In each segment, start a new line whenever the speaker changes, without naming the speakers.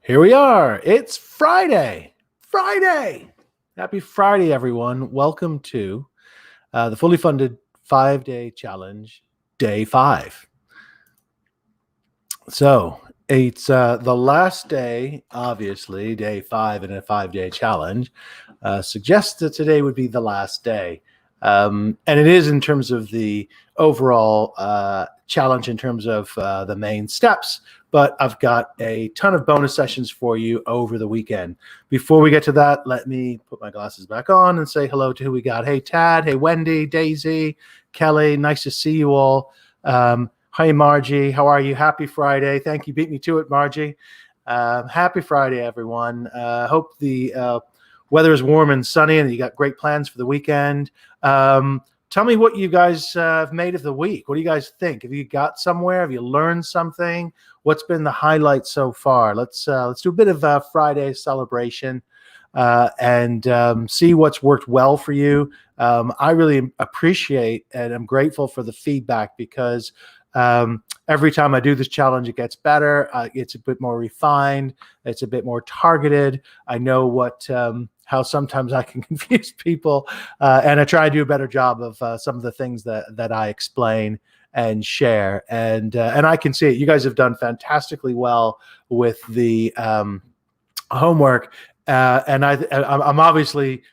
Here we are. It's Friday. Friday. Happy Friday, everyone. Welcome to the fully funded 5-day challenge, day 5. So it's the last day, obviously, day 5 in a 5-day challenge. Suggests that today would be the last day. And it is in terms of the overall challenge, in terms of the main steps. But I've got a ton of bonus sessions for you over the weekend. Before we get to that, let me put my glasses back on and say hello to who we got. Hey, Tad. Hey, Wendy, Daisy, Kelly. Nice to see you all. Hi, Margie. How are you? Happy Friday. Thank you. Beat me to it, Margie. Happy Friday, everyone. Hope the weather is warm and sunny and you got great plans for the weekend. Tell me what you guys have made of the week. What do you guys think? Have you got somewhere? Have you learned something? What's been the highlight so far? Let's do a bit of a Friday celebration and see what's worked well for you. I really appreciate and I'm grateful for the feedback because every time I do this challenge, it gets better. It's a bit more refined. It's a bit more targeted. I know how sometimes I can confuse people, and I try to do a better job of some of the things that I explain and share. And I can see it. You guys have done fantastically well with the homework. And I'm obviously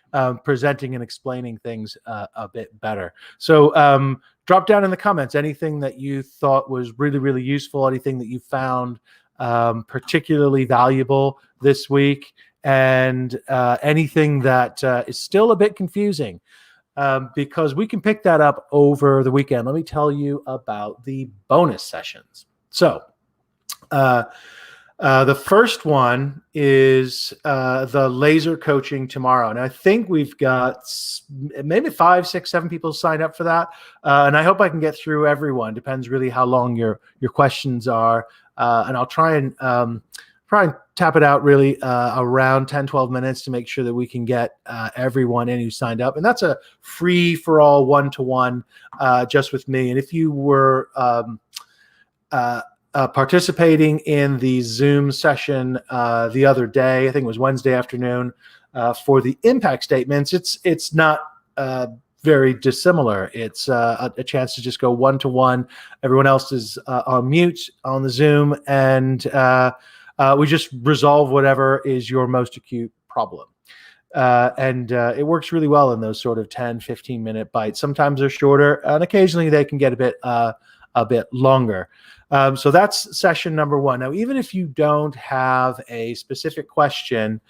presenting and explaining things a bit better. So drop down in the comments anything that you thought was really, really useful, anything that you found particularly valuable this week, and anything that is still a bit confusing, because we can pick that up over the weekend. Let me tell you about the bonus sessions. So the first one is the laser coaching tomorrow. And I think we've got maybe 5, 6, 7 people signed up for that. And I hope I can get through everyone. Depends really how long your questions are. And I'll try and tap it out really around 10, 12 minutes to make sure that we can get everyone in who signed up. And that's a free for all one-to-one just with me. And if you were participating in the Zoom session the other day, I think it was Wednesday afternoon, for the impact statements, it's not very dissimilar. It's a chance to just go one-to-one. Everyone else is on mute on the Zoom, and we just resolve whatever is your most acute problem. And it works really well in those sort of 10, 15-minute bites. Sometimes they're shorter, and occasionally they can get a bit longer. So that's session number 1. Now, even if you don't have a specific question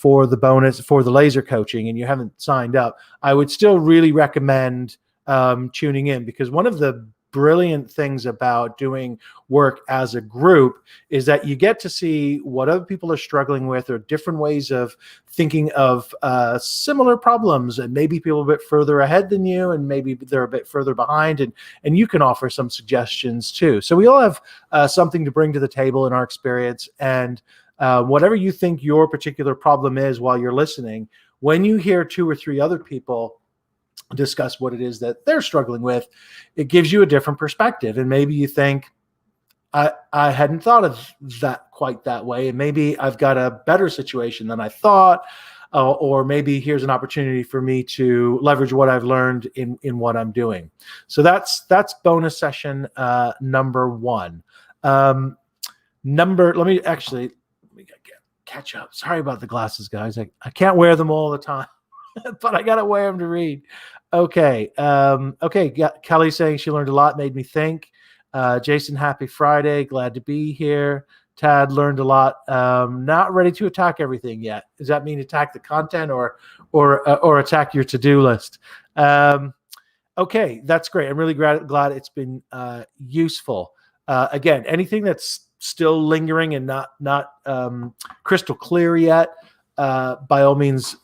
for the bonus, for the laser coaching, and you haven't signed up, I would still really recommend tuning in, because one of the brilliant things about doing work as a group is that you get to see what other people are struggling with, or different ways of thinking of similar problems, and maybe people a bit further ahead than you, and maybe they're a bit further behind, and you can offer some suggestions too. So we all have something to bring to the table in our experience, and whatever you think your particular problem is while you're listening, when you hear 2 or 3 other people discuss what it is that they're struggling with, it gives you a different perspective. And maybe you think, I hadn't thought of that quite that way, and maybe I've got a better situation than I thought, or maybe here's an opportunity for me to leverage what I've learned in what I'm doing. So that's bonus session number 1. Let me catch up. Sorry about the glasses, guys. I can't wear them all the time. But I gotta wear them to read. Okay. Kelly saying she learned a lot, made me think. Jason, happy Friday. Glad to be here. Tad learned a lot. Not ready to attack everything yet. Does that mean attack the content or attack your to-do list? Okay, that's great. I'm really glad it's been useful. Again, anything that's still lingering and not crystal clear yet, by all means,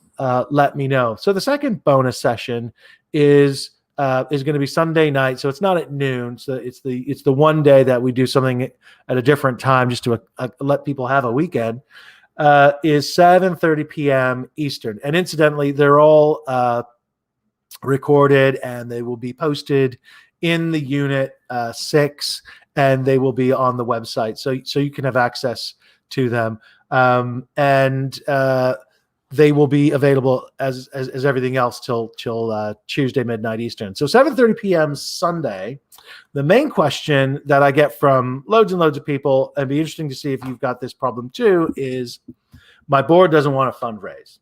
let me know. So the second bonus session is going to be Sunday night. So it's not at noon. So it's the one day that we do something at a different time, just to let people have a weekend. Is 7:30 p.m. Eastern. And incidentally, they're all recorded, and they will be posted in the Unit 6 and they will be on the website, so you can have access to them. And they will be available as everything else till Tuesday midnight Eastern. So 7:30 p.m. Sunday. The main question that I get from loads and loads of people, and be interesting to see if you've got this problem too, is my board doesn't want to fundraise,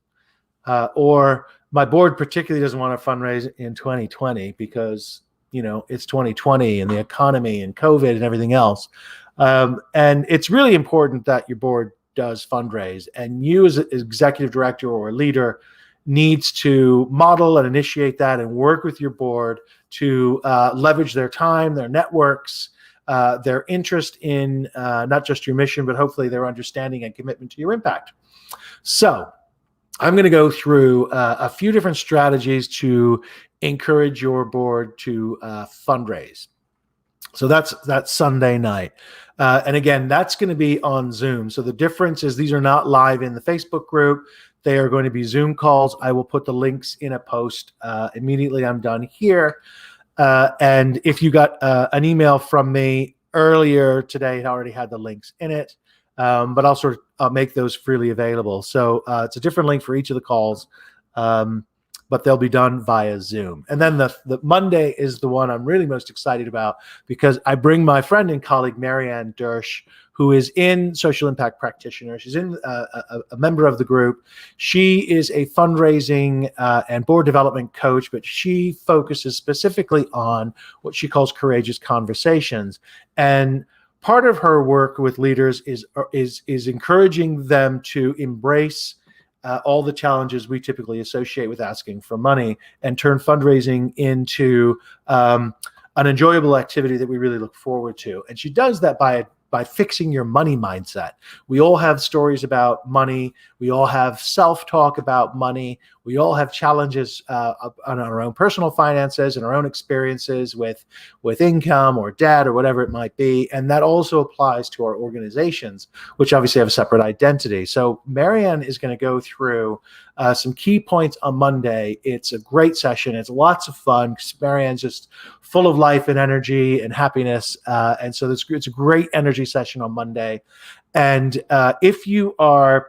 or my board particularly doesn't want to fundraise in 2020 because it's 2020 and the economy and COVID and everything else. And it's really important that your board does fundraise, and you as an executive director or a leader needs to model and initiate that and work with your board to leverage their time, their networks, their interest in not just your mission, but hopefully their understanding and commitment to your impact. So I'm going to go through a few different strategies to encourage your board to fundraise. So that's Sunday night. And again, that's going to be on Zoom. So the difference is these are not live in the Facebook group. They are going to be Zoom calls. I will put the links in a post immediately I'm done here. And if you got an email from me earlier today, it already had the links in it. But I'll make those freely available. So it's a different link for each of the calls. But they'll be done via Zoom. And then the Monday is the one I'm really most excited about, because I bring my friend and colleague, Marianne Dersch, who is in Social Impact Practitioner. She's in a member of the group. She is a fundraising and board development coach, but she focuses specifically on what she calls courageous conversations. And part of her work with leaders is encouraging them to embrace all the challenges we typically associate with asking for money and turn fundraising into an enjoyable activity that we really look forward to. And she does that by fixing your money mindset. We all have stories about money. We all have self-talk about money. We all have challenges on our own personal finances and our own experiences with income or debt or whatever it might be. And that also applies to our organizations, which obviously have a separate identity. So Marianne is going to go through some key points on Monday. It's a great session. It's lots of fun because Marianne's just full of life and energy and happiness. And so it's a great energy session on Monday. And if you are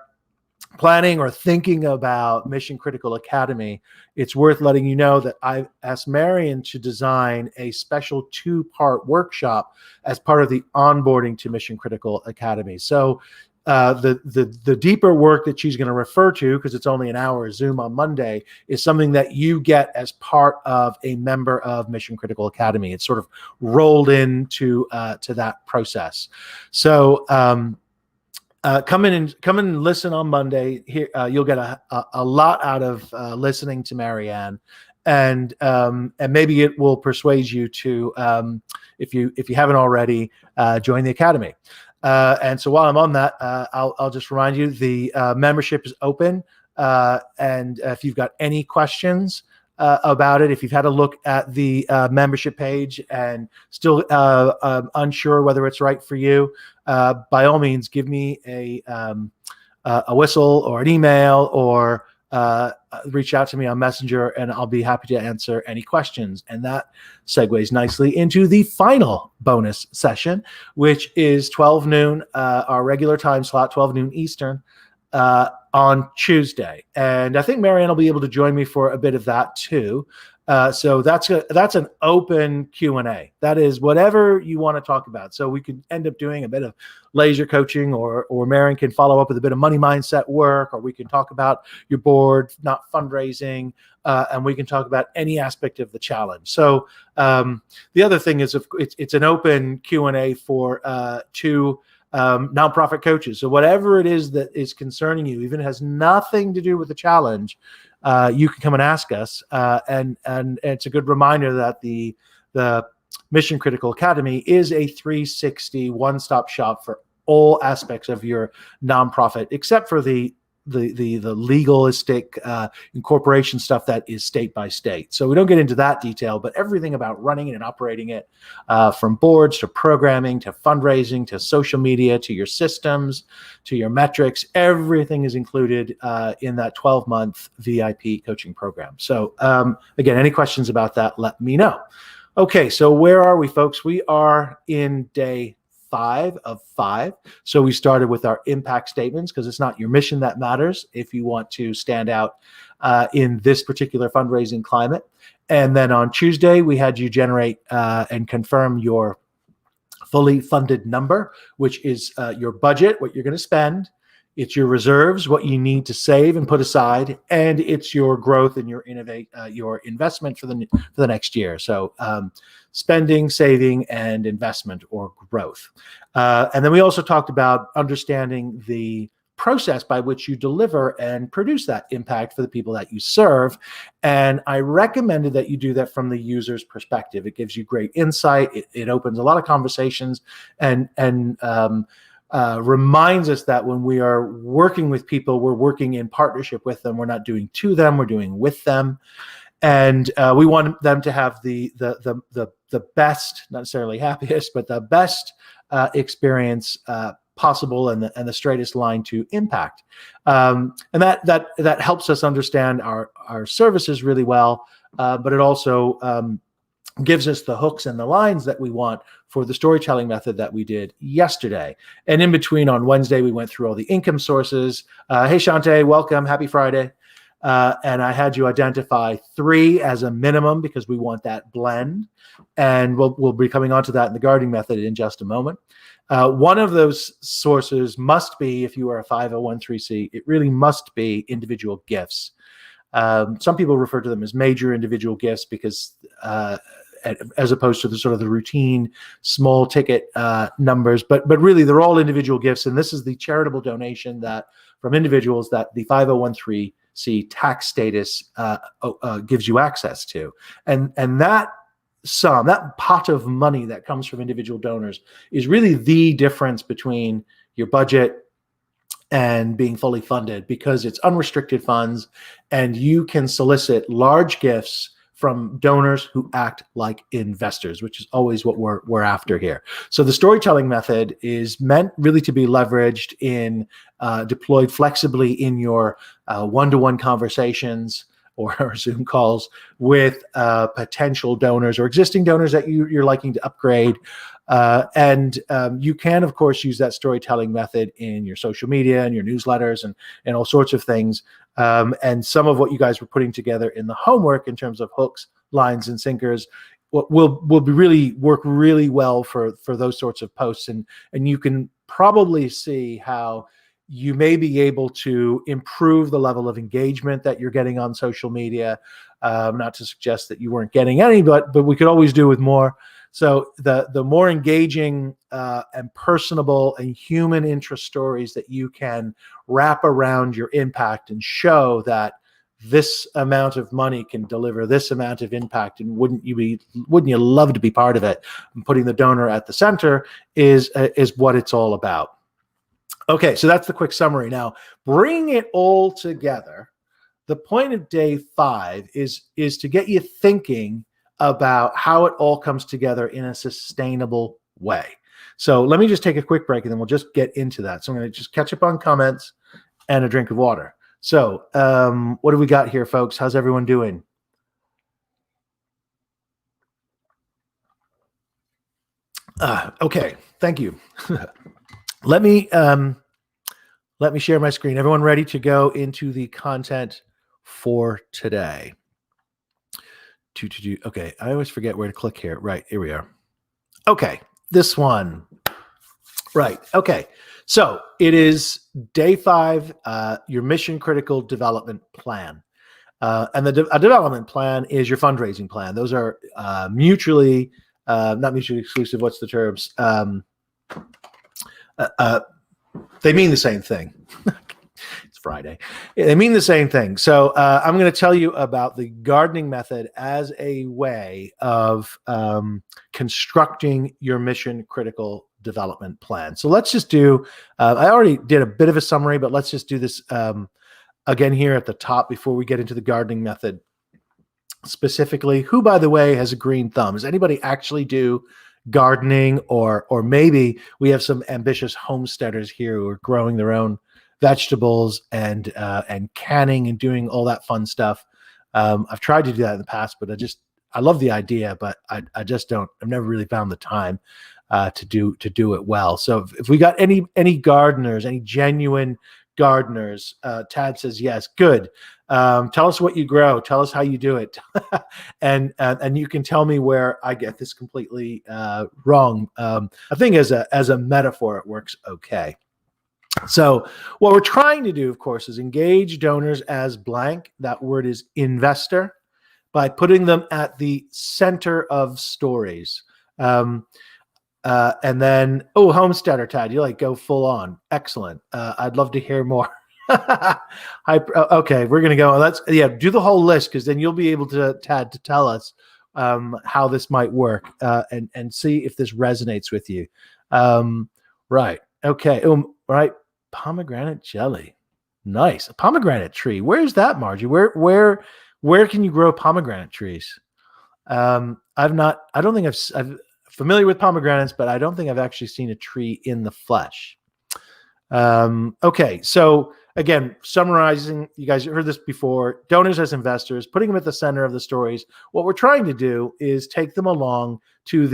planning or thinking about Mission Critical Academy, it's worth letting you know that I asked Marianne to design a special 2-part workshop as part of the onboarding to Mission Critical Academy. So the deeper work that she's going to refer to, because it's only an hour Zoom on Monday, is something that you get as part of a member of Mission Critical Academy. It's sort of rolled into to that process. So come in and listen on Monday. Here you'll get a lot out of listening to Marianne, and maybe it will persuade you to, if you haven't already, join the Academy. And so while I'm on that, I'll just remind you the membership is open, and if you've got any questions about it, if you've had a look at the membership page and still unsure whether it's right for you, by all means, give me a whistle or an email, or reach out to me on Messenger, and I'll be happy to answer any questions. And that segues nicely into the final bonus session, which is 12 noon, our regular time slot, 12 noon Eastern, on Tuesday. And I think Marianne will be able to join me for a bit of that too. So that's an open Q&A. That is whatever you want to talk about. So we could end up doing a bit of laser coaching, or Marianne can follow up with a bit of money mindset work, or we can talk about your board not fundraising, and we can talk about any aspect of the challenge. So the other thing is, it's an open Q&A for 2 nonprofit coaches. So whatever it is that is concerning you, even if it has nothing to do with the challenge, you can come and ask us. And it's a good reminder that the Mission Critical Academy is a 360 one-stop shop for all aspects of your nonprofit, except for the legalistic incorporation stuff that is state by state. So we don't get into that detail, but everything about running it and operating it, from boards to programming to fundraising to social media to your systems to your metrics, everything is included in that 12-month VIP coaching program. So again, any questions about that, let me know. Okay, so where are we, folks? We are in day 5 of 5. So we started with our impact statements because it's not your mission that matters if you want to stand out in this particular fundraising climate. And then on Tuesday, we had you generate and confirm your fully funded number, which is your budget, what you're going to spend. It's your reserves, what you need to save and put aside, and it's your growth and your investment for the next year. So spending, saving, and investment or growth. And then we also talked about understanding the process by which you deliver and produce that impact for the people that you serve. And I recommended that you do that from the user's perspective. It gives you great insight. It opens a lot of conversations and reminds us that when we are working with people, we're working in partnership with them. We're not doing to them, we're doing with them. And we want them to have the best, not necessarily happiest, but the best experience possible and the straightest line to impact. And that helps us understand our services really well, but it also gives us the hooks and the lines that we want for the storytelling method that we did yesterday. And in between, on Wednesday, we went through all the income sources. Hey, Shante, welcome. Happy Friday. And I had you identify 3 as a minimum because we want that blend. And we'll be coming on to that in the gardening method in just a moment. One of those sources must be, if you are a 501c, it really must be individual gifts. Some people refer to them as major individual gifts because as opposed to the sort of the routine small ticket numbers, but really they're all individual gifts. And this is the charitable donation that from individuals that the 501c tax status gives you access to. And that sum, that pot of money that comes from individual donors is really the difference between your budget and being fully funded, because it's unrestricted funds and you can solicit large gifts from donors who act like investors, which is always what we're after here. So the storytelling method is meant really to be leveraged in deployed flexibly in your one-to-one conversations or Zoom calls with potential donors or existing donors that you're liking to upgrade. And you can, of course, use that storytelling method in your social media and your newsletters and all sorts of things. And some of what you guys were putting together in the homework in terms of hooks, lines, and sinkers will be work really well for those sorts of posts. And you can probably see how you may be able to improve the level of engagement that you're getting on social media. Not to suggest that you weren't getting any, but we could always do with more. So the more engaging and personable and human interest stories that you can wrap around your impact and show that this amount of money can deliver this amount of impact, and wouldn't you love to be part of it? And putting the donor at the center is what it's all about. Okay, so that's the quick summary. Now, bring it all together. The point of day 5 is to get you thinking about how it all comes together in a sustainable way. So let me just take a quick break and then we'll just get into that. So I'm going to just catch up on comments and a drink of water. So what do we got here, folks? How's everyone doing? Okay, thank you. Let me share my screen. Everyone ready to go into the content for today? Okay, I always forget where to click here. Right, here we are. Okay, this one. Right, okay. So it is day 5, your mission critical development plan. And a development plan is your fundraising plan. Those are not mutually exclusive. What's the terms? They mean the same thing. It's Friday. They mean the same thing. So I'm going to tell you about the gardening method as a way of constructing your mission critical development plan. So let's just do, I already did a bit of a summary, but let's just do this again here at the top before we get into the gardening method specifically. Who, by the way, has a green thumb? Does anybody actually do gardening, or maybe we have some ambitious homesteaders here who are growing their own vegetables and canning and doing all that fun stuff. I've tried to do that in the past, but I love the idea, but I just don't. I've never really found the time to do it well. So if we got any gardeners, any genuine gardeners, Tad says yes. Good. Tell us what you grow. Tell us how you do it, and you can tell me where I get this completely wrong. I think as a metaphor, it works okay. So what we're trying to do, of course, is engage donors as blank. That word is investor, by putting them at the center of stories. And then, homesteader Tad, you like go full on. Excellent. I'd love to hear more. Okay, we're gonna go. Let's do the whole list, because then you'll be able to, Tad, to tell us how this might work, and see if this resonates with you. Right. Okay. Right. Pomegranate jelly. Nice. A pomegranate tree. Where's that, Margie? Where can you grow pomegranate trees? I don't think I'm familiar with pomegranates, but I don't think I've actually seen a tree in the flesh. Okay. So again, summarizing, you guys heard this before, donors as investors, putting them at the center of the stories. What we're trying to do is take them along to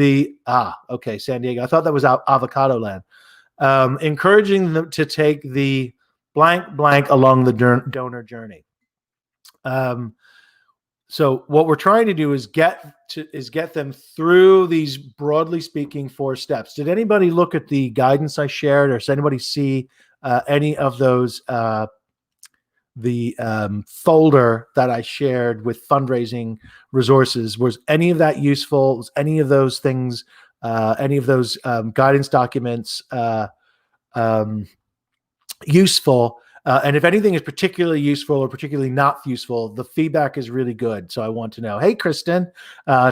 San Diego. I thought that was avocado land. Encouraging them to take the blank along the donor journey. So what we're trying to do is get them through these, broadly speaking, 4 steps. Did anybody look at the guidance I shared, or does anybody see any of those, the folder that I shared with fundraising resources? Was any of that useful? Was any of those things, any of those guidance documents useful? And if anything is particularly useful or particularly not useful, the feedback is really good. So I want to know. Hey, Kristen,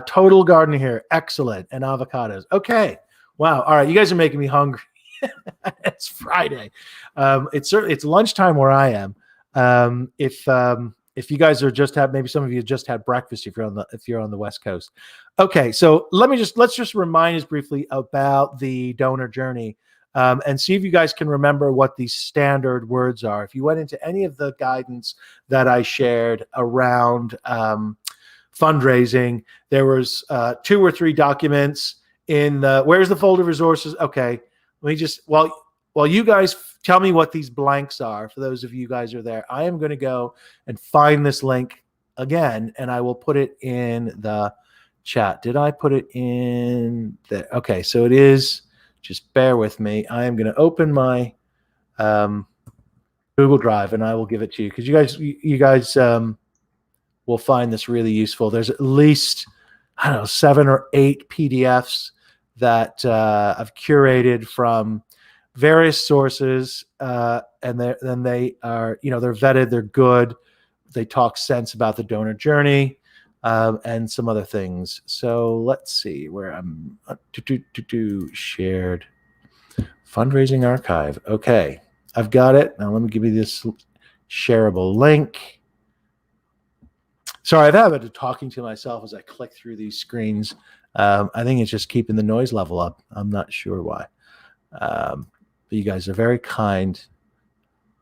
total garden here. Excellent. And avocados. Okay. Wow. All right. You guys are making me hungry. It's Friday. It's lunchtime where I am. If you guys are maybe some of you just had breakfast if you're on the West Coast. Okay. So let's just remind us briefly about the donor journey. And see if you guys can remember what these standard words are. If you went into any of the guidance that I shared around fundraising, there was 2 or 3 documents in where's the folder resources? Okay, let me just, while you guys tell me what these blanks are, for those of you guys who are there, I am going to go and find this link again, and I will put it in the chat. Did I put it in there? Okay, so it is. Just bear with me. I am going to open my Google Drive, and I will give it to you, because you guys will find this really useful. There's at least, 7 or 8 PDFs that I've curated from various sources, and they are, they're vetted, they're good, they talk sense about the donor journey. And some other things. So let's see where I'm shared fundraising archive. Okay, I've got it. Now let me give you this shareable link. Sorry, I've had talking to myself as I click through these screens. I think it's just keeping the noise level up. I'm not sure why. But you guys are very kind,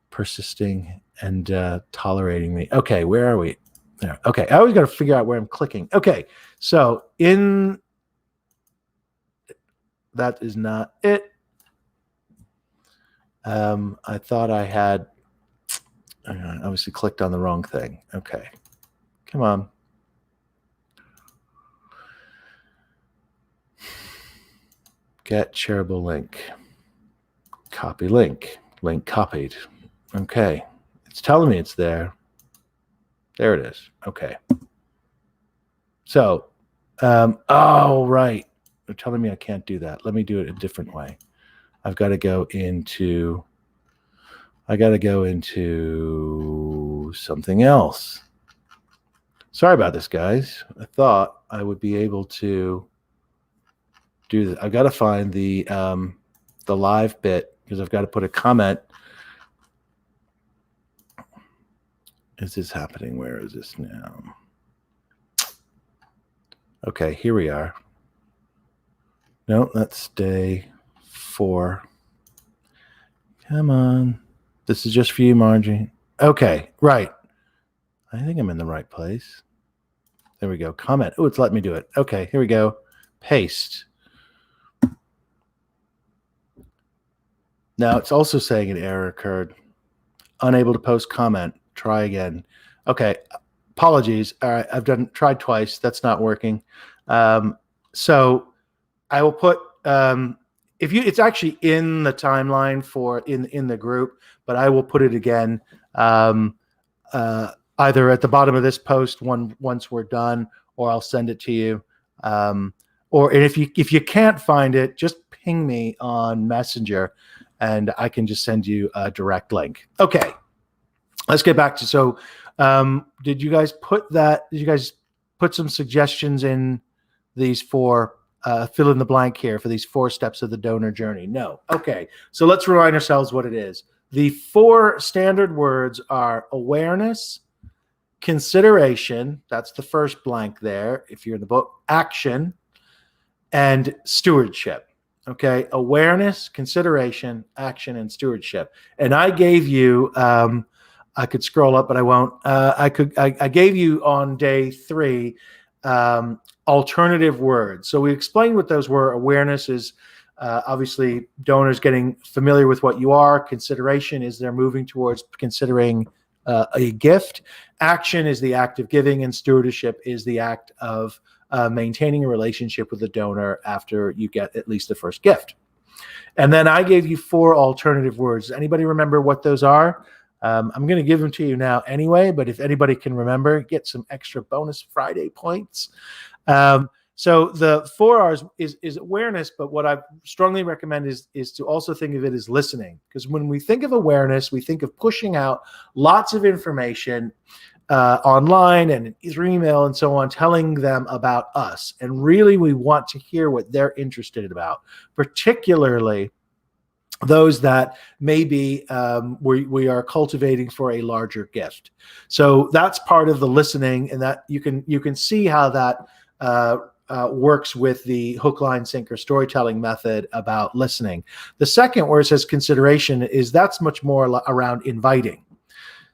persisting, and tolerating me. Okay, where are we? There. Okay, I always got to figure out where I'm clicking. Okay, so that is not it. I thought I had, I obviously clicked on the wrong thing. Okay, come on. Get shareable link. Copy link. Link copied. Okay, it's telling me it's there. There it is. Okay. So, right. They're telling me I can't do that. Let me do it a different way. I've got to go into something else. Sorry about this, guys. I thought I would be able to do that. I've got to find the live bit, because I've got to put a comment. Is this happening? Where is this now? Okay, here we are. No, that's day 4. Come on. This is just for you, Margie. Okay, right. I think I'm in the right place. There we go. Comment. Oh, it's letting me do it. Okay, here we go. Paste. Now it's also saying an error occurred. Unable to post comment. Try again. Okay. Apologies. All right. I've tried twice. That's not working. So I will put, it's actually in the timeline for in the group, but I will put it again, either at the bottom of this post once we're done, or I'll send it to you. Or if you can't find it, just ping me on Messenger and I can just send you a direct link. Okay. Let's get back to, did you guys put some suggestions in these four, fill in the blank here for these 4 steps of the donor journey? No. Okay. So let's remind ourselves what it is. The 4 standard words are awareness, consideration, that's the first blank there if you're in the book, action, and stewardship. Okay. Awareness, consideration, action, and stewardship. And I gave you, I could scroll up, but I won't. I gave you on day 3 alternative words. So we explained what those were. Awareness is obviously donors getting familiar with what you are. Consideration is they're moving towards considering a gift. Action is the act of giving, and stewardship is the act of maintaining a relationship with the donor after you get at least the first gift. And then I gave you 4 alternative words. Anybody remember what those are? I'm going to give them to you now anyway, but if anybody can remember, get some extra bonus Friday points. So the 4 R's is awareness, but what I strongly recommend is to also think of it as listening. Because when we think of awareness, we think of pushing out lots of information online and through email and so on, telling them about us. And really, we want to hear what they're interested about, particularly those that maybe we are cultivating for a larger gift. So that's part of the listening, and that you can see how that works with the hook, line, sinker storytelling method about listening. The second, where it says consideration, is that's much more around inviting.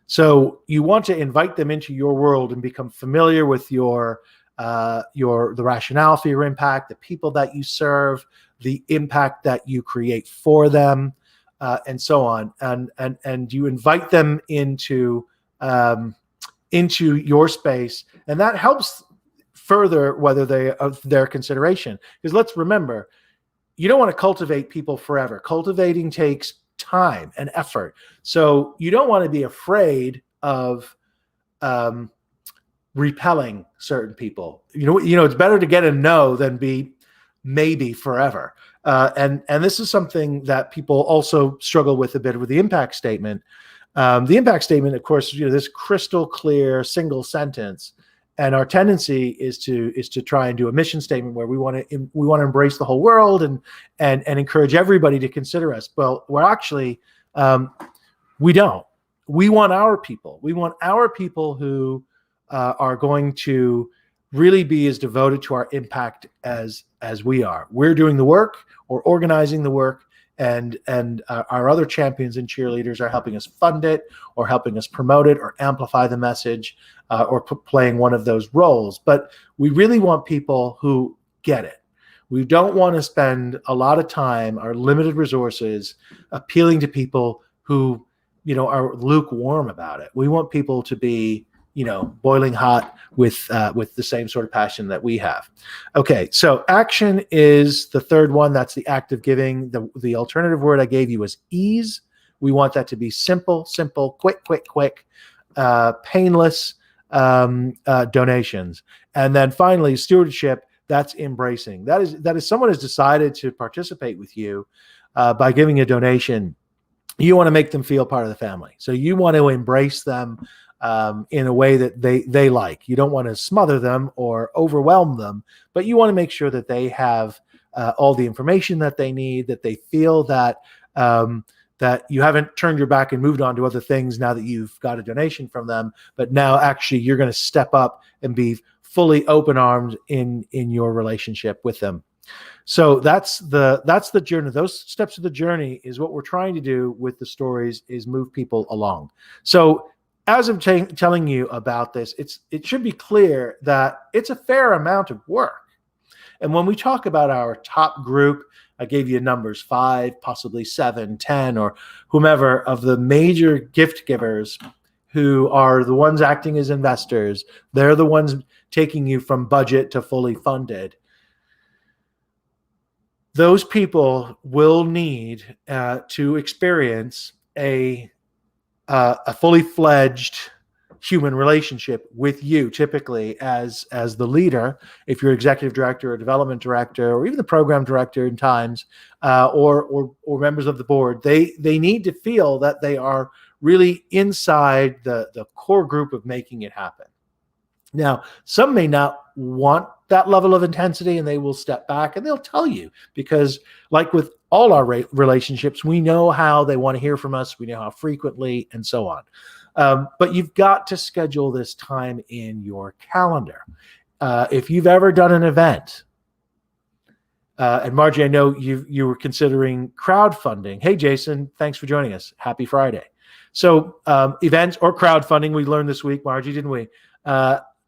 So you want to invite them into your world and become familiar with the rationale for your impact, the people that you serve, the impact that you create for them, and so on. And you invite them into your space, and that helps further whether their consideration. Because let's remember, you don't want to cultivate people forever. Cultivating takes time and effort. So you don't want to be afraid of repelling certain people. You know, it's better to get a no than be maybe forever. And this is something that people also struggle with a bit with the impact statement. The impact statement, of course, this crystal clear single sentence. And our tendency is to try and do a mission statement where we want to embrace the whole world and encourage everybody to consider us. Well, we're actually we don't. We want our people. We want our people who are going to really be as devoted to our impact as we are. We're doing the work or organizing the work, and our other champions and cheerleaders are helping us fund it or helping us promote it or amplify the message or playing one of those roles. But we really want people who get it. We don't want to spend a lot of time, our limited resources, appealing to people who, are lukewarm about it. We want people to be, boiling hot with the same sort of passion that we have. Okay, so action is the third one. That's the act of giving. The alternative word I gave you was ease. We want that to be simple, quick, painless donations. And then finally, stewardship. That's embracing. That is someone has decided to participate with you by giving a donation. You want to make them feel part of the family. So you want to embrace them in a way that they like. You don't want to smother them or overwhelm them, but you want to make sure that they have all the information that they need, that they feel that that you haven't turned your back and moved on to other things now that you've got a donation from them, but now actually you're going to step up and be fully open-armed in your relationship with them. So that's the journey. Those steps of the journey is what we're trying to do with the stories, is move people along. So as I'm telling you about this, it should be clear that it's a fair amount of work. And when we talk about our top group, I gave you numbers 5, possibly 7, 10, or whomever of the major gift givers who are the ones acting as investors. They're the ones taking you from budget to fully funded. Those people will need to experience a fully fledged human relationship with you, typically as the leader, if you're executive director or development director or even the program director in times, or members of the board. They need to feel that they are really inside the core group of making it happen. Now, some may not want that level of intensity, and they will step back and they'll tell you, because like with all our relationships, we know how they want to hear from us. We know how frequently and so on. But you've got to schedule this time in your calendar. If you've ever done an event, and Margie, I know you were considering crowdfunding. Hey, Jason, thanks for joining us. Happy Friday. So events or crowdfunding, we learned this week, Margie, didn't we?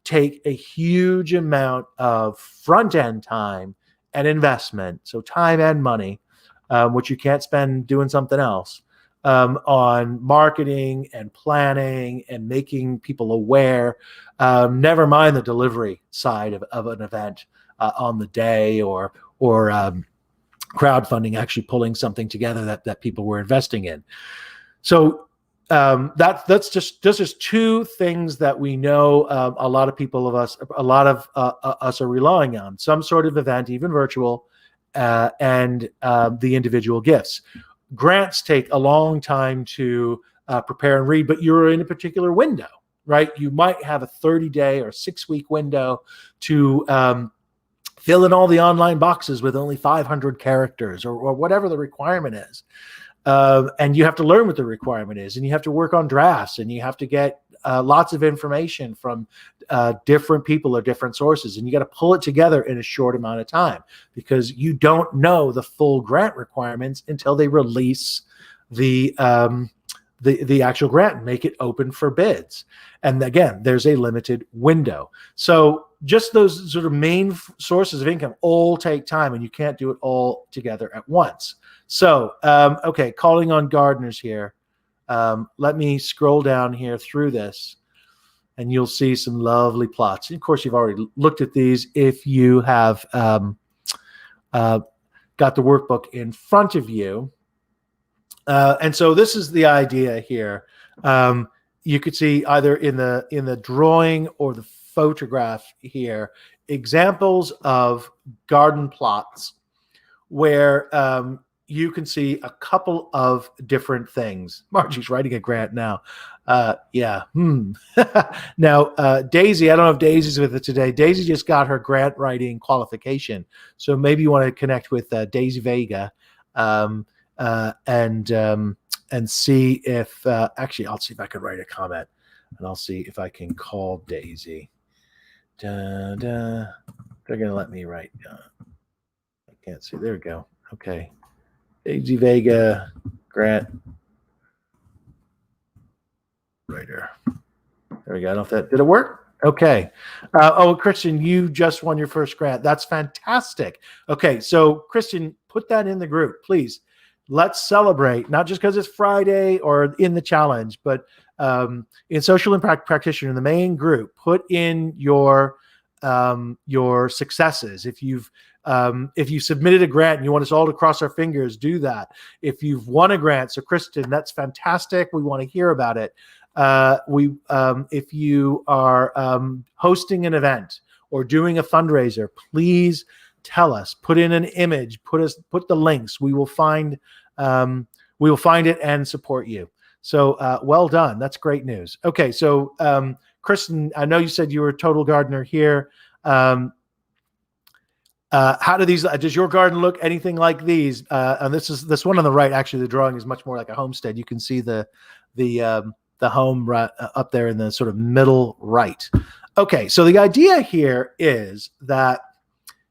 Take a huge amount of front-end time and investment, so time and money, which you can't spend doing something else, on marketing and planning and making people aware, never mind the delivery side of an event on the day, or crowdfunding, actually pulling something together that people were investing in. So that's just two things that we know a lot of us are relying on: some sort of event, even virtual, and the individual gifts. Grants take a long time to prepare and read, but you're in a particular window, right? You might have a 30-day or 6-week window to fill in all the online boxes with only 500 characters or whatever the requirement is. And you have to learn what the requirement is, and you have to work on drafts, and you have to get lots of information from different people or different sources, and you got to pull it together in a short amount of time, because you don't know the full grant requirements until they release the actual grant and make it open for bids. And again, there's a limited window. So just those sort of main sources of income all take time, and you can't do it all together at once. So, okay, calling on gardeners here. Let me scroll down here through this, and you'll see some lovely plots. Of course, you've already looked at these if you have got the workbook in front of you. And so this is the idea here. You could see either in the drawing or the photograph here, examples of garden plots where you can see a couple of different things. Margie's writing a grant now. Yeah. Now, Daisy, I don't know if Daisy's with us today. Daisy just got her grant writing qualification. So maybe you want to connect with Daisy Vega and see if, actually, I'll see if I can write a comment, and I'll see if I can call Daisy. They're going to let me write. I can't see. There we go. Okay. Daisy Vega, grant writer. There we go. I don't know if that did it work. Okay. Christian, you just won your first grant. That's fantastic. Okay, so Christian, put that in the group, please. Let's celebrate, not just because it's Friday or in the challenge, but in Social Impact Practitioner, in the main group, put in your successes. If you submitted a grant and you want us all to cross our fingers, do that. If you've won a grant, so Kristen, that's fantastic. We want to hear about it. If you are hosting an event or doing a fundraiser, please tell us. Put in an image. Put the links. We will find it and support you. So well done. That's great news. Okay, so Kristen, I know you said you were a total gardener here. How do these? Does your garden look anything like these? And this one on the right. Actually, the drawing is much more like a homestead. You can see the home right up there in the sort of middle right. Okay, so the idea here is that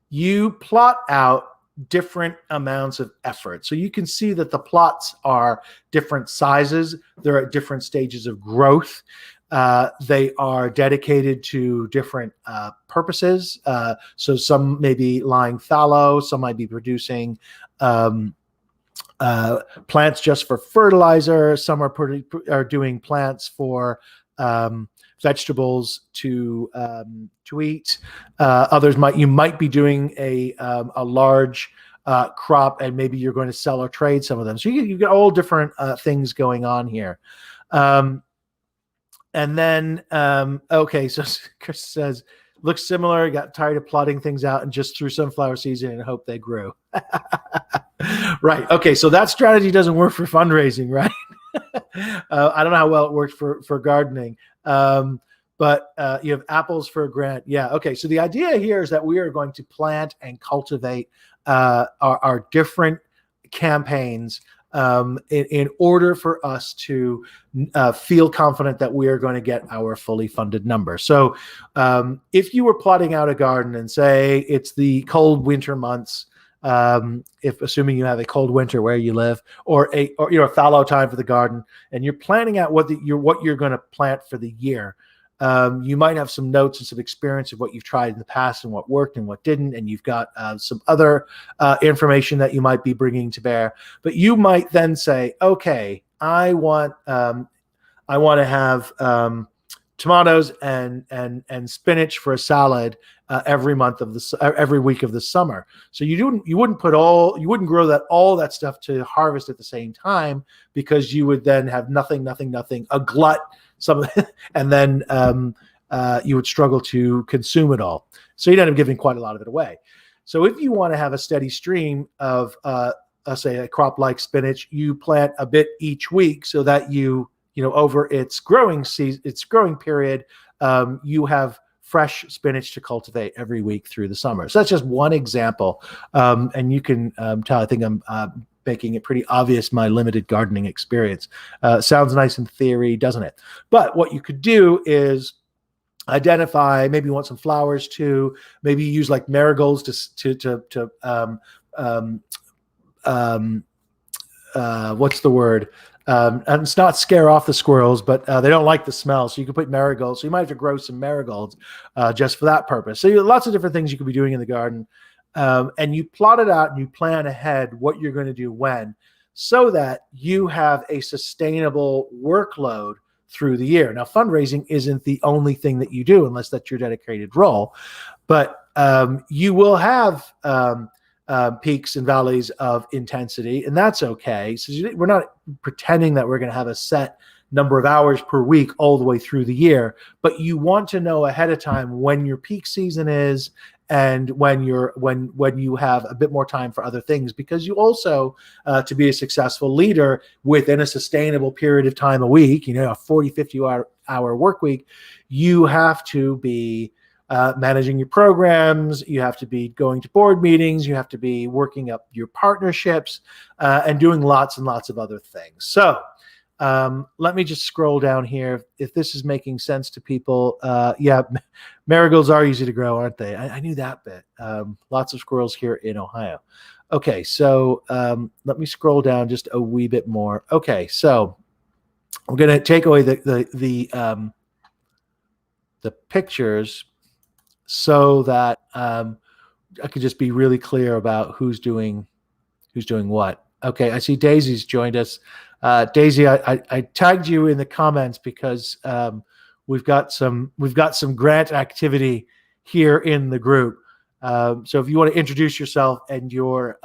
you plot out different amounts of effort. So you can see that the plots are different sizes. They're at different stages of growth. They are dedicated to different purposes. So some may be lying fallow, some might be producing plants just for fertilizer. Some are doing plants for vegetables to eat. Others you might be doing a large crop, and maybe you're going to sell or trade some of them. So you get all different things going on here. And then, okay, so Chris says, looks similar. Got tired of plotting things out and just threw sunflower seeds in and hope they grew. Right. Okay. So that strategy doesn't work for fundraising, right? I don't know how well it worked for gardening. But you have apples for a grant. Yeah. Okay. So the idea here is that we are going to plant and cultivate our different campaigns in order for us to feel confident that we are going to get our fully funded number. So if you were plotting out a garden and say it's the cold winter months, if assuming you have a cold winter where you live, or a fallow time for the garden, and you're planning out what you're going to plant for the year, you might have some notes and some experience of what you've tried in the past and what worked and what didn't, and you've got some other information that you might be bringing to bear. But you might then say, okay, I want to have tomatoes and spinach for a salad every week of the summer. So you wouldn't grow all that stuff to harvest at the same time, because you would then have nothing, a glut, and then you would struggle to consume it all. So you'd end up giving quite a lot of it away. So if you want to have a steady stream of say a crop like spinach, you plant a bit each week so that over its growing period, you have fresh spinach to cultivate every week through the summer. So that's just one example. And you can tell, I think I'm making it pretty obvious my limited gardening experience. Sounds nice in theory, doesn't it? But what you could do is identify, maybe you want some flowers too, maybe you use like marigolds what's the word? And it's not scare off the squirrels, but they don't like the smell. So you can put marigolds. So you might have to grow some marigolds just for that purpose. So you have lots of different things you could be doing in the garden. And you plot it out and you plan ahead what you're going to do when, so that you have a sustainable workload through the year. Now, fundraising isn't the only thing that you do, unless that's your dedicated role, but you will have peaks and valleys of intensity, and that's okay. So we're not pretending that we're going to have a set number of hours per week all the way through the year, but you want to know ahead of time when your peak season is, and when you have a bit more time for other things, because you also to be a successful leader within a sustainable period of time a week, a 40-50 hour work week, you have to be managing your programs, you have to be going to board meetings, you have to be working up your partnerships, and doing lots and lots of other things. So let me just scroll down here. If this is making sense to people, yeah, marigolds are easy to grow, aren't they? I knew that bit. Lots of squirrels here in Ohio. Okay, so let me scroll down just a wee bit more. Okay, so I'm going to take away the pictures, so that I could just be really clear about who's doing what. Okay, I see Daisy's joined us. Daisy, I tagged you in the comments because we've got some grant activity here in the group. So if you want to introduce yourself and your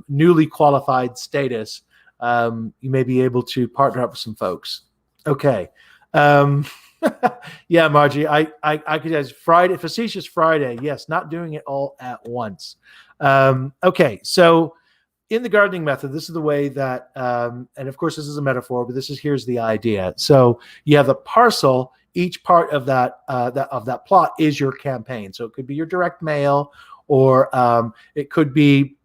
newly qualified status, you may be able to partner up with some folks. Okay. Yeah, Margie, I could as Friday, facetious Friday. Yes, not doing it all at once. Okay, so in the gardening method, this is the way that, and of course this is a metaphor, but here's the idea. So you have a parcel. Each part of that plot is your campaign. So it could be your direct mail, or it could be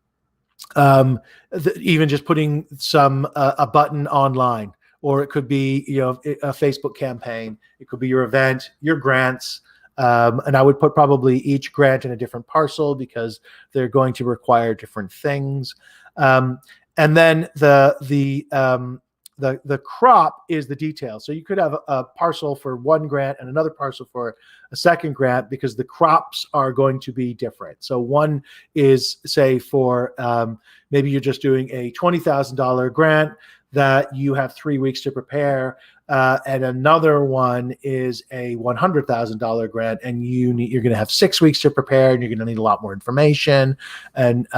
even just putting a button online. Or it could be, a Facebook campaign. It could be your event, your grants, and I would put probably each grant in a different parcel, because they're going to require different things. And then the the crop is the detail. So you could have a parcel for one grant and another parcel for a second grant, because the crops are going to be different. So one is, say, for maybe you're just doing a $20,000 grant that you have 3 weeks to prepare, and another one is a $100,000 grant, and you're going to have 6 weeks to prepare, and you're going to need a lot more information and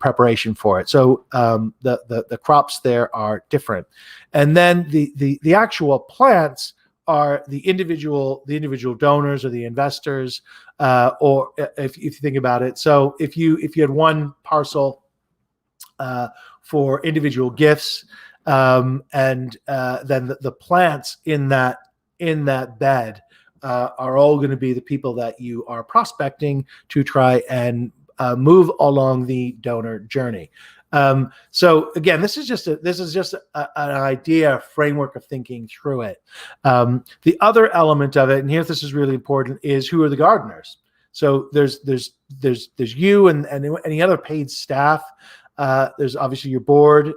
preparation for it. So the crops there are different, and then the actual plants are the individual donors or the investors, or if you think about it. So if you had one parcel for individual gifts, and then the plants in that bed are all going to be the people that you are prospecting to try and move along the donor journey. So again, this is just an idea, a framework of thinking through it. The other element of it, and here this is really important, is who are the gardeners. So there's you and any other paid staff. There's obviously your board.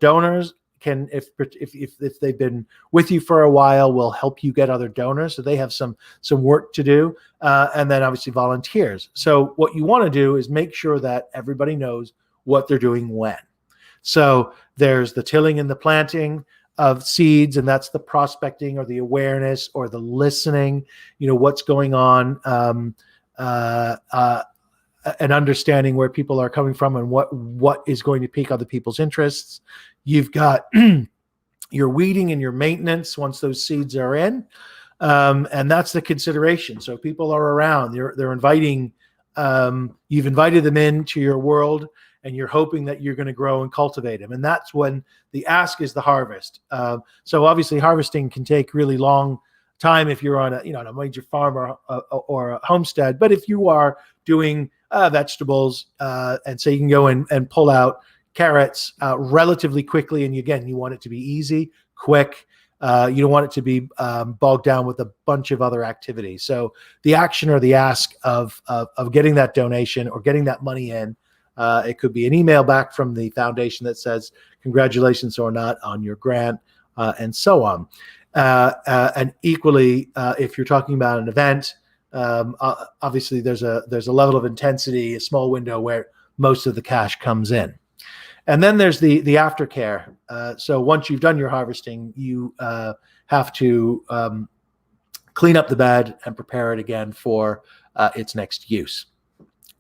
Donors can, if they've been with you for a while, will help you get other donors, so they have some work to do, and then obviously volunteers. So what you want to do is make sure that everybody knows what they're doing when. So there's the tilling and the planting of seeds, and that's the prospecting or the awareness or the listening, what's going on, and understanding where people are coming from and what is going to pique other people's interests. You've got your weeding and your maintenance once those seeds are in, and that's the consideration. So people are around, they're inviting, you've invited them into your world, and you're hoping that you're going to grow and cultivate them. And that's when the ask is the harvest. So obviously harvesting can take really long time if you're on a major farm or a homestead. But if you are doing vegetables, and so you can go and pull out carrots relatively quickly, and again, you want it to be easy, quick. You don't want it to be bogged down with a bunch of other activities. So the action or the ask of getting that donation or getting that money in, it could be an email back from the foundation that says congratulations or not on your grant, and so on. And equally, if you're talking about an event, obviously there's a level of intensity, a small window where most of the cash comes in. And then there's the aftercare. So once you've done your harvesting, you have to clean up the bed and prepare it again for its next use.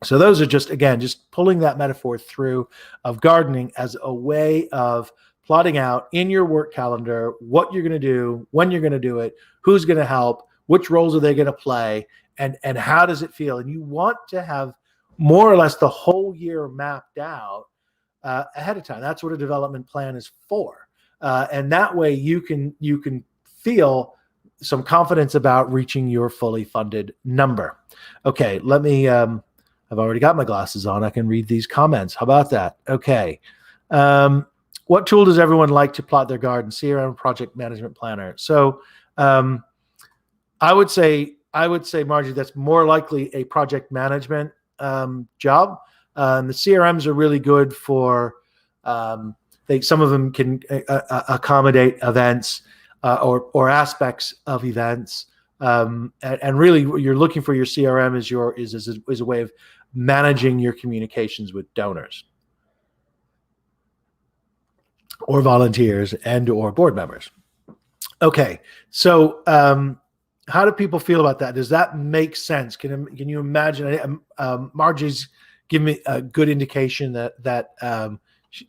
So those are just pulling that metaphor through of gardening as a way of plotting out in your work calendar what you're going to do, when you're going to do it, who's going to help, which roles are they going to play, and how does it feel. And you want to have more or less the whole year mapped out ahead of time. That's what a development plan is for. And that way you can feel some confidence about reaching your fully funded number. Okay, let me, I've already got my glasses on. I can read these comments. How about that? Okay. What tool does everyone like to plot their garden? CRM, Project Management Planner. So I would say, Margie, that's more likely a project management job. The CRMs are really good for, some of them can accommodate events or aspects of events. And really what you're looking for your CRM is a way of managing your communications with donors or volunteers and or board members. Okay, so how do people feel about that? Does that make sense? Can you imagine? Margie's given me a good indication that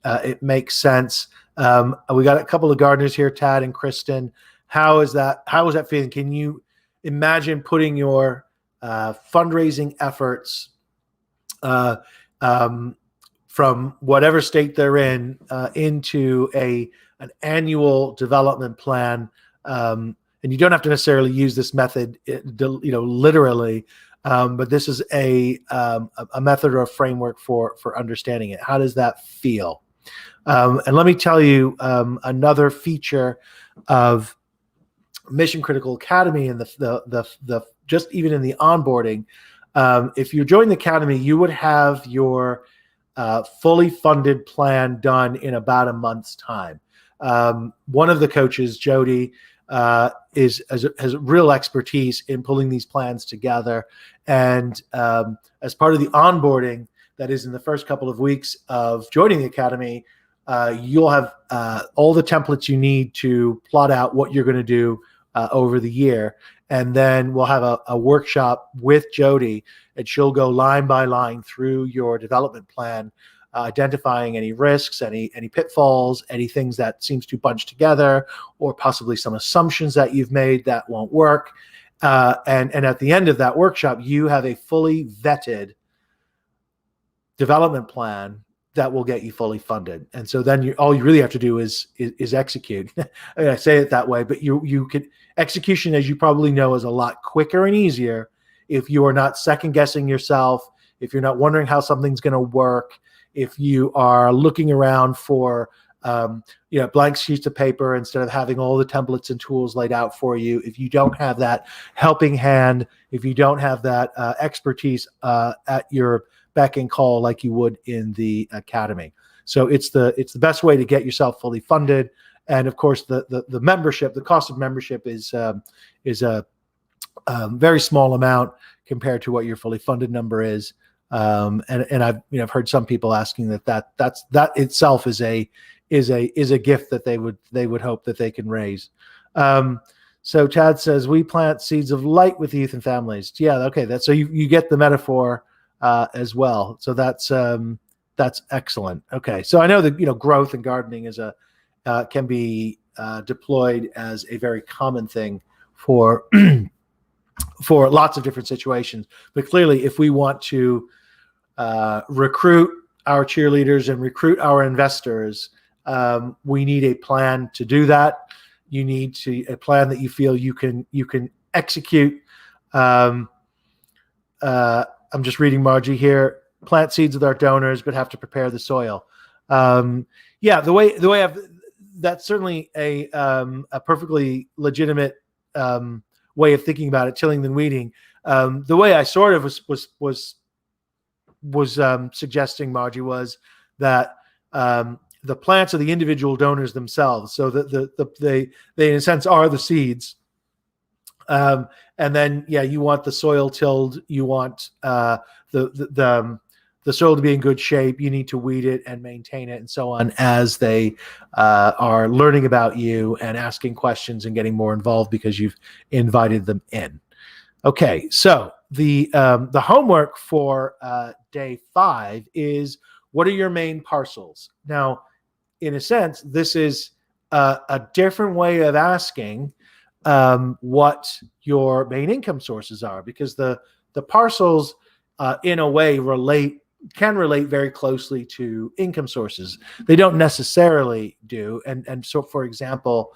it makes sense. We got a couple of gardeners here, Tad and Kristen. How is that feeling? Can you imagine putting your fundraising efforts from whatever state they're in into an annual development plan? And you don't have to necessarily use this method, literally, but this is a method or a framework for understanding it. How does that feel? And let me tell you another feature of Mission Critical Academy and the just even in the onboarding. If you join the academy, you would have your fully funded plan done in about a month's time. One of the coaches, Jody, has real expertise in pulling these plans together. And as part of the onboarding that is in the first couple of weeks of joining the academy, you'll have all the templates you need to plot out what you're going to do over the year. And then we'll have a workshop with Jody, and she'll go line by line through your development plan, identifying any risks, any pitfalls, any things that seems to bunch together, or possibly some assumptions that you've made that won't work. And at the end of that workshop, you have a fully vetted development plan that will get you fully funded. And so then all you really have to do is execute. I mean, I say it that way, but you could execution, as you probably know, is a lot quicker and easier if you are not second guessing yourself, if you're not wondering how something's going to work, if you are looking around for blank sheets of paper instead of having all the templates and tools laid out for you, if you don't have that helping hand, if you don't have that expertise at your beck and call like you would in the academy. So it's the best way to get yourself fully funded. And of course, the membership, the cost of membership is a very small amount compared to what your fully funded number is. And I've heard some people asking that itself is a gift that they would hope that they can raise. So Chad says, we plant seeds of light with youth and families. Yeah, okay. So you get the metaphor as well. So that's excellent. Okay, so I know that growth and gardening is can be deployed as a very common thing for for lots of different situations. But clearly, if we want to recruit our cheerleaders and recruit our investors, we need a plan to do that. You need a plan that you feel you can execute. I'm just reading Margie here. Plant seeds with our donors, but have to prepare the soil. The way that's certainly a perfectly legitimate way of thinking about it, tilling than weeding. The way I sort of was suggesting, Margie, was that the plants are the individual donors themselves. So they in a sense are the seeds. And then, you want the soil tilled. You want the soil to be in good shape. You need to weed it and maintain it and so on as they are learning about you and asking questions and getting more involved because you've invited them in. Okay, so the homework for day 5 is, what are your main parcels? Now, in a sense, this is a different way of asking what your main income sources are, because the parcels in a way can relate very closely to income sources. They don't necessarily do. And so, for example,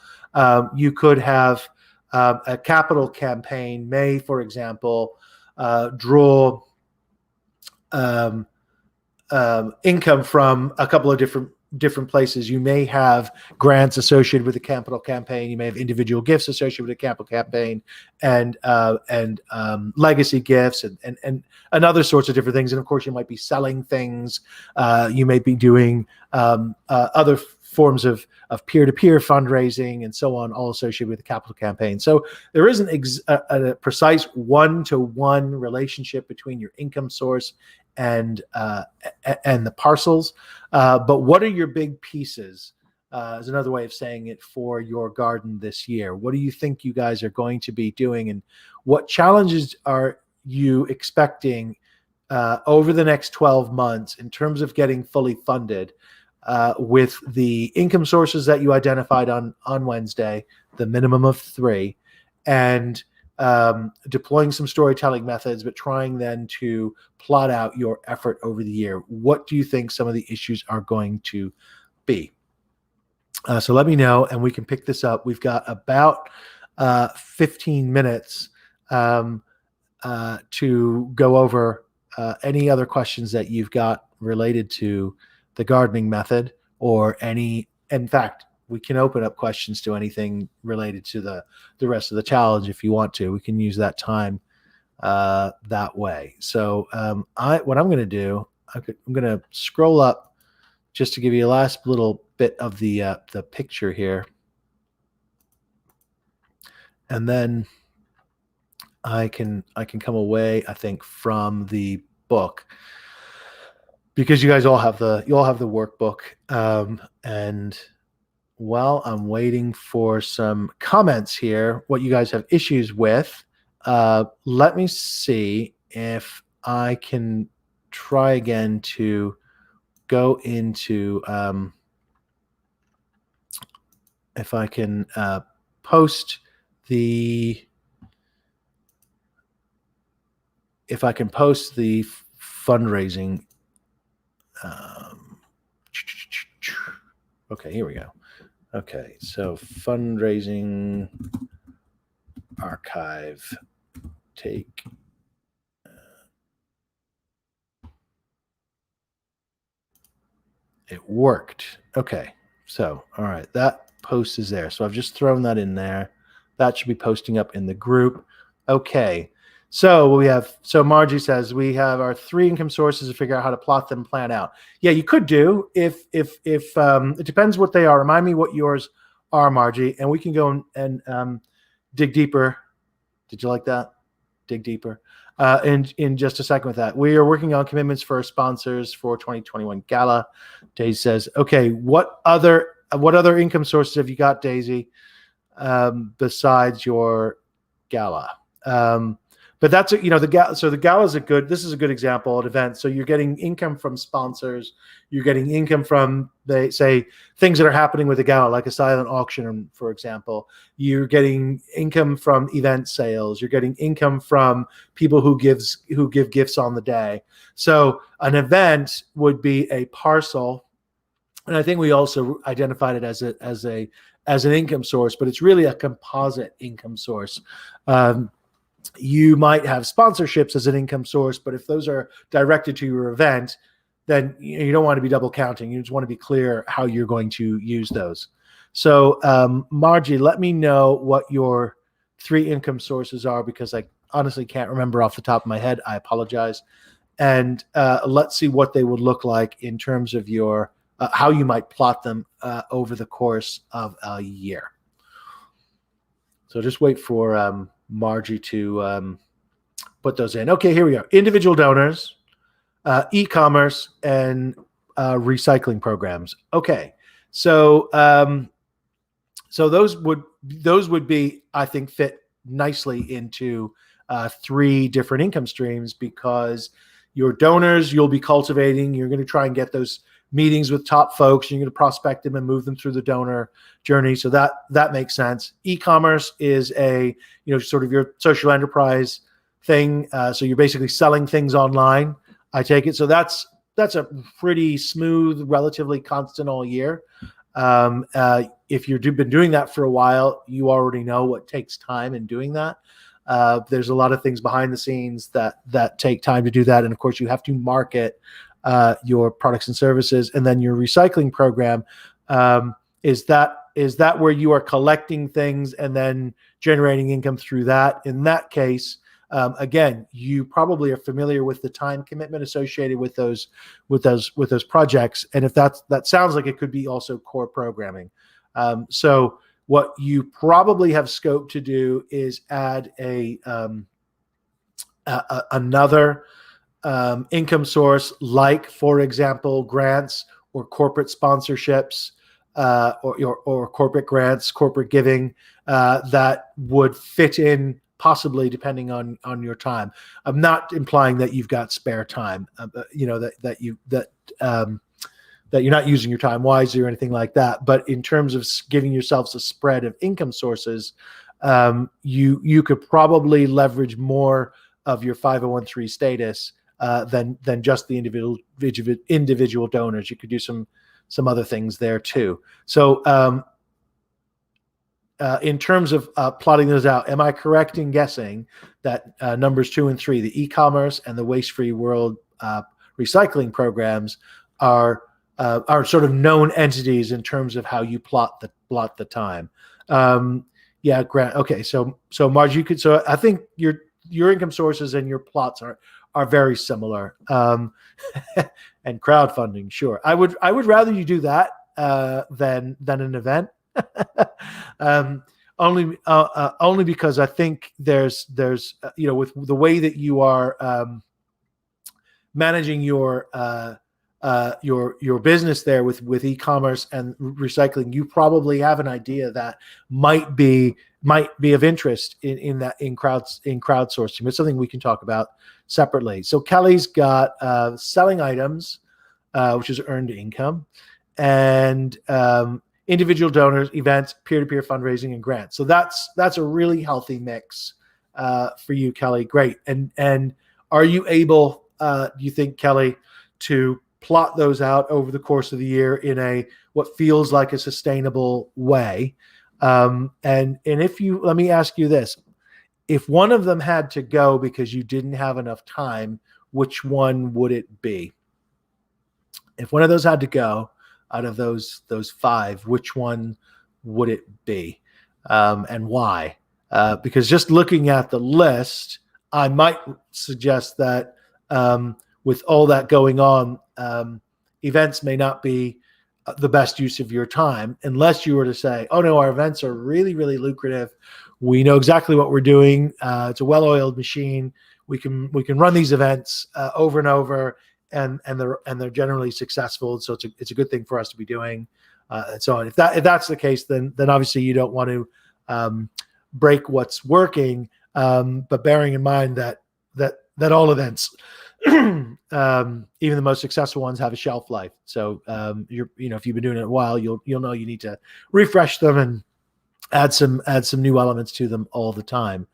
you could have a capital campaign may, for example, draw income from a couple of different places. You may have grants associated with the capital campaign. You may have individual gifts associated with the capital campaign, and legacy gifts and other sorts of different things. And of course, you might be selling things. You may be doing other forms of peer-to-peer fundraising and so on, all associated with the capital campaign. So there isn't a precise one-to-one relationship between your income source and the parcels. But what are your big pieces, is another way of saying it, for your garden this year? What do you think you guys are going to be doing, and what challenges are you expecting over the next 12 months in terms of getting fully funded with the income sources that you identified on Wednesday, the minimum of 3, and deploying some storytelling methods, but trying then to plot out your effort over the year? What do you think some of the issues are going to be? So let me know, and we can pick this up. We've got about 15 minutes to go over any other questions that you've got related to the gardening method, or any, in fact, we can open up questions to anything related to the rest of the challenge if you want to. We can use that time that way. So what I'm going to do, I'm going to scroll up just to give you a last little bit of the picture here, and then I can come away, I think, from the book, because you guys all have the workbook, and while I'm waiting for some comments here, what you guys have issues with, let me see if I can try again to go into, if I can post the fundraising. Okay, here we go. Okay, so fundraising archive, take. It worked. Okay, so all right, that post is there. So I've just thrown that in there. That should be posting up in the group. Okay, so we have. So Margie says we have our 3 income sources to figure out how to plot them, plan out. Yeah, you could do if it depends what they are. Remind me what yours are, Margie, and we can go and dig deeper. Did you like that? Dig deeper. In just a second with that. We are working on commitments for our sponsors for 2021 Gala. Daisy says, okay, what other income sources have you got, Daisy, besides your Gala? But that's, the Gala. So the Gala is this is a good example of event. So you're getting income from sponsors. You're getting income from, they say, things that are happening with the Gala, like a silent auction, for example. You're getting income from event sales. You're getting income from people who give gifts on the day. So an event would be a parcel, and I think we also identified it as an income source, but it's really a composite income source. You might have sponsorships as an income source, but if those are directed to your event, then you don't want to be double counting. You just want to be clear how you're going to use those. So Margie, let me know what your 3 income sources are, because I honestly can't remember off the top of my head. I apologize. And let's see what they would look like in terms of your how you might plot them over the course of a year. So just wait for Margie to put those in. Okay, here we go. Individual donors, e-commerce, and recycling programs. Okay, so so those would be, I think, fit nicely into 3 different income streams, because your donors you'll be cultivating. You're going to try and get those meetings with top folks. You're going to prospect them and move them through the donor journey. So that makes sense. E-commerce is a, sort of your social enterprise thing. So you're basically selling things online, I take it. So that's a pretty smooth, relatively constant all year. If you've been doing that for a while, you already know what takes time in doing that. There's a lot of things behind the scenes that take time to do that. And of course you have to market your products and services. And then your recycling program, is that where you are collecting things and then generating income through that? In that case, again, you probably are familiar with the time commitment associated with those projects. And if that sounds like it could be also core programming. So what you probably have scope to do is add another income source, like, for example, grants or corporate sponsorships, or corporate grants, corporate giving, that would fit in possibly depending on your time. I'm not implying that you've got spare time, that you're not using your time wisely or anything like that. But in terms of giving yourselves a spread of income sources, you could probably leverage more of your 501(c) status than just the individual donors. You could do some other things there too. So in terms of plotting those out, am I correct in guessing that numbers 2 and 3, the e-commerce and the Waste-Free World recycling programs, are sort of known entities in terms of how you plot the time? Yeah, Grant. Okay, so Marge, I think your income sources and your plots are very similar. And crowdfunding, sure. I would rather you do that than an event. Only because I think there's with the way that you are managing your business there with e-commerce and recycling, you probably have an idea that might be of interest in crowdsourcing. It's something we can talk about separately. So Kelly's got selling items, which is earned income, and individual donors, events, peer-to-peer fundraising, and grants. So that's a really healthy mix for you, Kelly. Great. And are you able, do you think, Kelly, to plot those out over the course of the year in what feels like a sustainable way? And if you, let me ask you this: if one of them had to go because you didn't have enough time, which one would it be? If one of those had to go out of those five, which one would it be, and why? Because just looking at the list, I might suggest that with all that going on, events may not be the best use of your time, unless you were to say, oh no, our events are really, really lucrative. We know exactly what we're doing. It's a well-oiled machine. We can run these events over and over, and they're generally successful. So it's a good thing for us to be doing, and so on. If that's the case, then obviously you don't want to break what's working. But bearing in mind that all events, even the most successful ones, have a shelf life. So if you've been doing it a while, you'll know you need to refresh them and add some new elements to them all the time.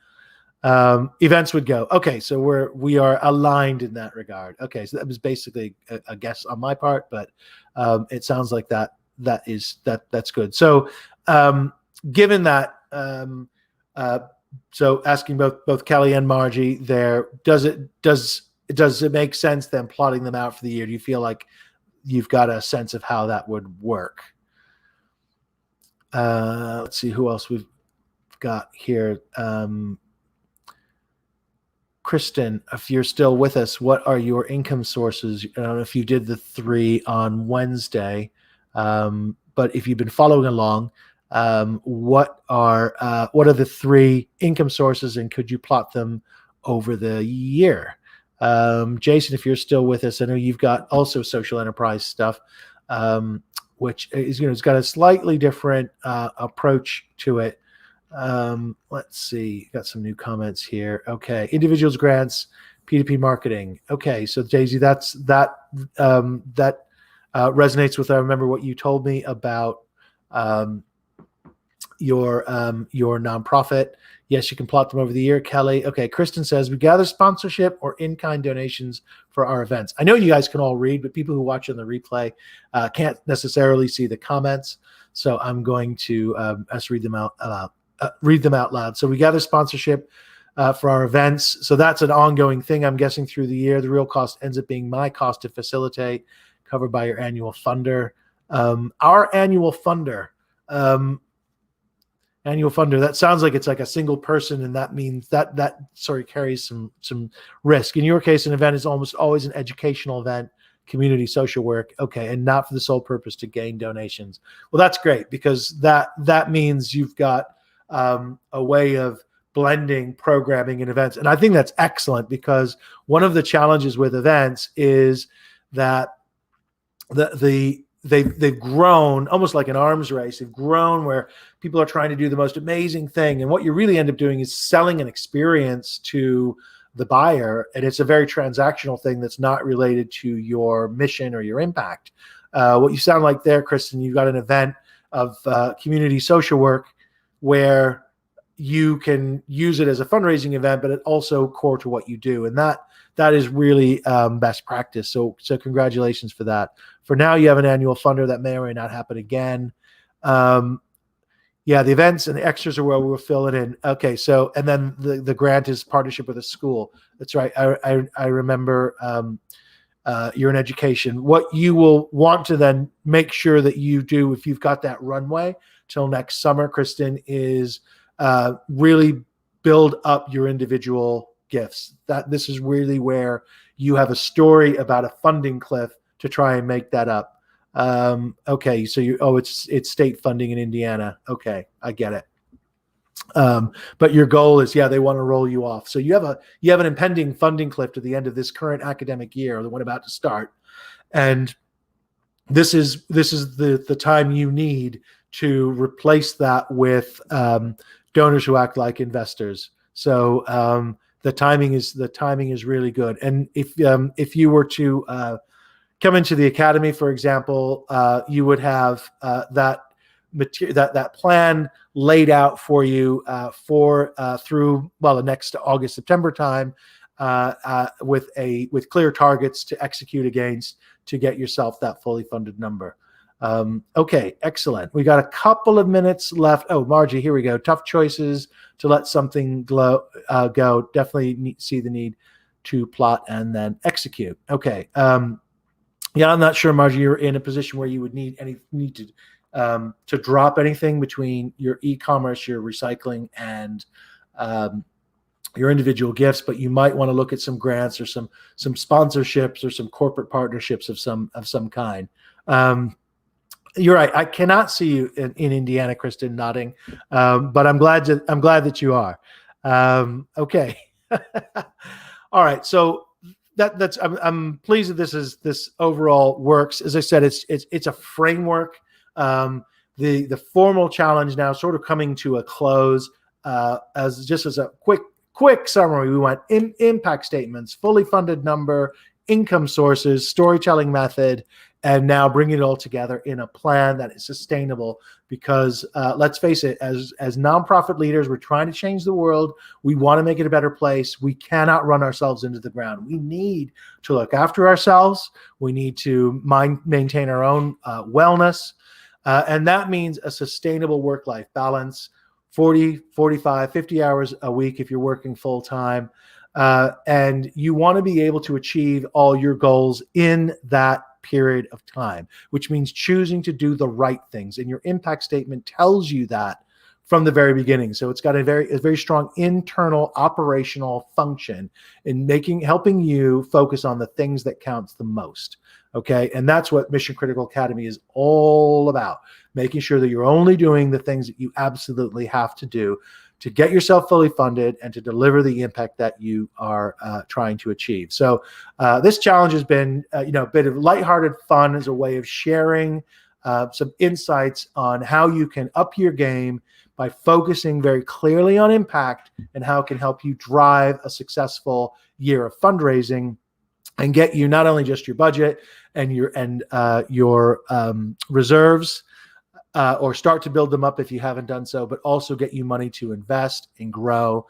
Events would go. Okay, so we are aligned in that regard. Okay, so that was basically a guess on my part, but it sounds like that's good. So given that, so asking both Kelly and Margie there, does it make sense then plotting them out for the year? Do you feel like you've got a sense of how that would work? Let's see who else we've got here. Kristen, if you're still with us, what are your income sources? I don't know if you did the 3 on Wednesday, but if you've been following along, what are the 3 income sources, and could you plot them over the year? Jason, if you're still with us, I know you've got also social enterprise stuff, which is, it's got a slightly different approach to it. Let's see, got some new comments here. Okay, individuals, grants, P2P marketing. Okay, so Daisy, that resonates with, I remember what you told me about your nonprofit. Yes, you can plot them over the year. Kelly, okay. Kristen says, we gather sponsorship or in-kind donations for our events. I know you guys can all read, but people who watch on the replay can't necessarily see the comments, so I'm going to read them out loud. So we gather sponsorship for our events. So that's an ongoing thing, I'm guessing, through the year. The real cost ends up being my cost to facilitate, covered by your annual funder. Our annual funder, that sounds like it's like a single person, and that means that carries some risk. In your case, an event is almost always an educational event, community social work, okay, and not for the sole purpose to gain donations. Well, that's great, because that means you've got a way of blending programming and events, and I think that's excellent, because one of the challenges with events is that they've grown almost like an arms race. They've grown where people are trying to do the most amazing thing, and what you really end up doing is selling an experience to the buyer, and it's a very transactional thing that's not related to your mission or your impact. What you sound like there, Kristen, you've got an event of community social work where you can use it as a fundraising event, but it also core to what you do, and that is really best practice. So congratulations for that. For now, you have an annual funder that may or may not happen again. Yeah, the events and the extras are where we'll fill it in. Okay, so, and then the grant is partnership with a school. That's right. I remember you're in education. What you will want to then make sure that you do, if you've got that runway till next summer, Kristen, is really build up your individual gifts. That this is really where you have a story about a funding cliff to try and make that up. Okay, so it's state funding in Indiana. Okay, I get it. But your goal is, they want to roll you off. So you have an impending funding cliff at the end of this current academic year, the one about to start, and this is the time you need to replace that with donors who act like investors. So the timing is really good. And if you were to come into the academy, for example, you would have that plan laid out for you through the next August, September time, with clear targets to execute against to get yourself that fully funded number. Okay, excellent. We got a couple of minutes left. Oh, Margie, here we go. Tough choices to let something go. Definitely see the need to plot and then execute. Okay. I'm not sure, Margie, you're in a position where you would need to drop anything between your e-commerce, your recycling, and your individual gifts, but you might want to look at some grants or some sponsorships or some corporate partnerships of some kind. You're right. I cannot see you in Indiana, Kristen, nodding, but I'm glad that you are. Okay. All right. So I'm pleased that this overall works. As I said, it's a framework. The formal challenge now sort of coming to a close. As a quick summary, we went impact statements, fully funded number, income sources, storytelling method, and now bringing it all together in a plan that is sustainable. Because let's face it, as nonprofit leaders, we're trying to change the world. We want to make it a better place. We cannot run ourselves into the ground. We need to look after ourselves. We need to maintain our own wellness. And that means a sustainable work-life balance, 40, 45, 50 hours a week if you're working full-time. And you want to be able to achieve all your goals in that period of time, which means choosing to do the right things. And your impact statement tells you that from the very beginning. So it's got a very strong internal operational function in helping you focus on the things that counts the most. Okay. And that's what Mission Critical Academy is all about, making sure that you're only doing the things that you absolutely have to do to get yourself fully funded and to deliver the impact that you are trying to achieve. So this challenge has been, a bit of lighthearted fun as a way of sharing some insights on how you can up your game by focusing very clearly on impact and how it can help you drive a successful year of fundraising and get you not only just your budget and your reserves, or start to build them up if you haven't done so, but also get you money to invest and grow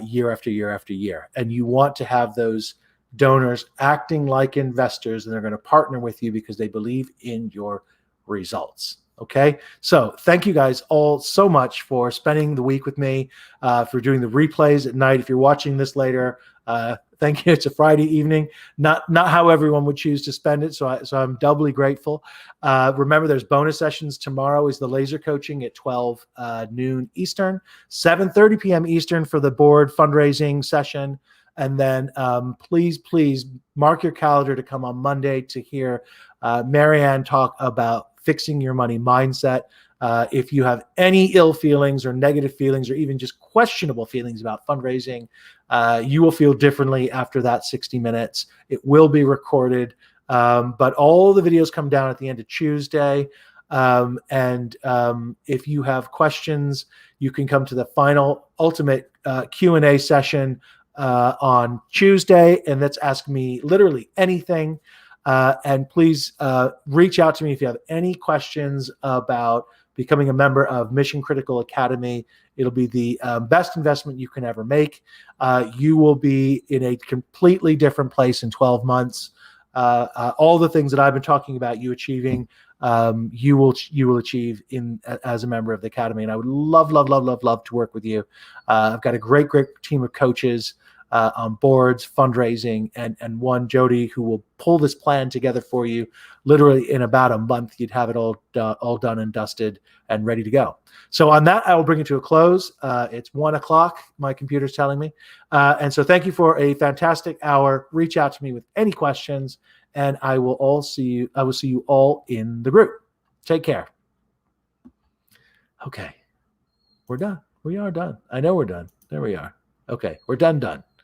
year after year after year. And you want to have those donors acting like investors, and they're going to partner with you because they believe in your results. Okay, so thank you guys all so much for spending the week with me, for doing the replays at night. If you're watching this later, thank you. It's a Friday evening, not how everyone would choose to spend it. So I'm doubly grateful. Remember, there's bonus sessions. Tomorrow is the laser coaching at 12 noon Eastern, 7:30 p.m. Eastern for the board fundraising session. And then please mark your calendar to come on Monday to hear Marianne talk about fixing your money mindset. If you have any ill feelings or negative feelings or even just questionable feelings about fundraising, you will feel differently after that 60 minutes. It will be recorded, but all the videos come down at the end of Tuesday. And if you have questions, you can come to the final ultimate Q&A session on Tuesday, and that's ask me literally anything. And please reach out to me if you have any questions about becoming a member of Mission Critical Academy. It'll be the best investment you can ever make. You will be in a completely different place in 12 months. All the things that I've been talking about you achieving, you will achieve as a member of the Academy. And I would love to work with you. I've got a great team of coaches on boards, fundraising, and one Jody who will pull this plan together for you. Literally in about a month, you'd have it all done and dusted and ready to go. So on that, I will bring it to a close. It's 1 o'clock. My computer's telling me. And so thank you for a fantastic hour. Reach out to me with any questions, and I will see you all in the group. Take care. Okay. We're done. We are done. I know we're done. There we are. Okay. We're done.